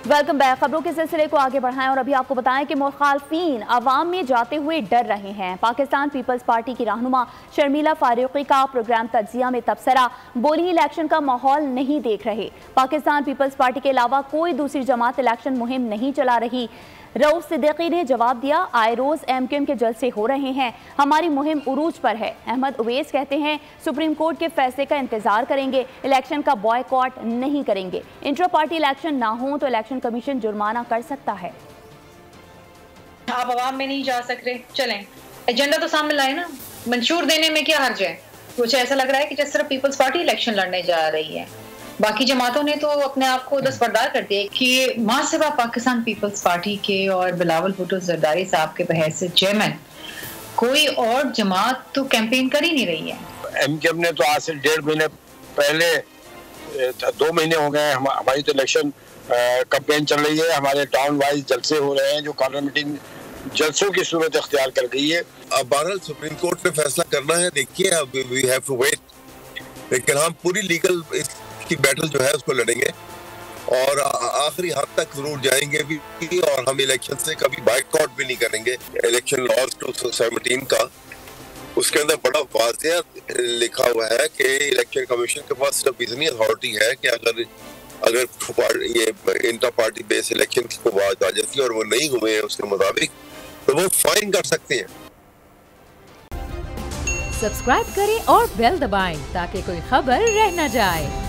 Welcome back. खबरों के सिलसिले को आगे बढ़ाएं और अभी आपको बताएं कि मुखालफीन अवाम में जाते हुए डर रहे हैं। पाकिस्तान पीपल्स पार्टी की रहनुमा शर्मिला फारूकी का प्रोग्राम तज्जिया में तबसरा, बोली इलेक्शन का माहौल नहीं देख रहे। पाकिस्तान पीपल्स पार्टी के अलावा कोई दूसरी जमात इलेक्शन मुहिम नहीं चला रही। रऊफ सिद्दीकी ने जवाब दिया, आए रोज एमक्यूएम के जलसे हो रहे हैं, हमारी मुहिम उरूज पर है। अहमद उवैस कहते हैं सुप्रीम कोर्ट के फैसले का इंतजार करेंगे, इलेक्शन का बॉयकॉट नहीं करेंगे। इंट्रा पार्टी इलेक्शन ना हो तो इलेक्शन कमीशन जुर्माना कर सकता है। आप आवाम में नहीं जा सकते, चलें एजेंडा तो सामने लाए ना, मंशूर देने में क्या हर्ज है। मुझे ऐसा लग रहा है कि जैसे सिर्फ पीपल्स पार्टी इलेक्शन लड़ने जा रही है, बाकी जमातों ने तो अपने आप को दस्तबरदार कर दिया कि महासभा पाकिस्तान पीपल्स पार्टी के और बिलावल भुट्टो जरदारी साहब के बहस से चेयरमैन कोई और जमात तो कैंपेन कर ही नहीं रही है। एमक्यूएम ने तो आज से 1.5 महीने पहले 2 महीने हो गए हमारी तो इलेक्शन कैंपेन चल रही है। हमारे टाउन वाइज जलसे हो रहे हैं जो कॉर्नर मीटिंग जलसों की सूरत अख्तियार कर गई है। अब बहरहाल सुप्रीम कोर्ट ने फैसला करना है, देखिए अब वी हैव टू वेट, लेकिन हम पूरी लीगल की बैटल जो है उसको लड़ेंगे और आखिरी हद तक जरूर जाएंगे भी, और हम इलेक्शन से कभी बाइकआउट भी नहीं करेंगे। इलेक्शन लॉज 2017 का उसके अंदर बड़ा वाज़ेह लिखा हुआ है कि इलेक्शन कमीशन के पास सिर्फ इतनी अथॉरिटी है कि अगर ये इंटर पार्टी बेस इलेक्शन की कोई बात आ जाती है और वो नहीं हुए हैं उसके मुताबिक, तो वो फाइन कर सकते हैं। सब्सक्राइब करें और बेल दबाएं ताकि कोई खबर रह न जाए।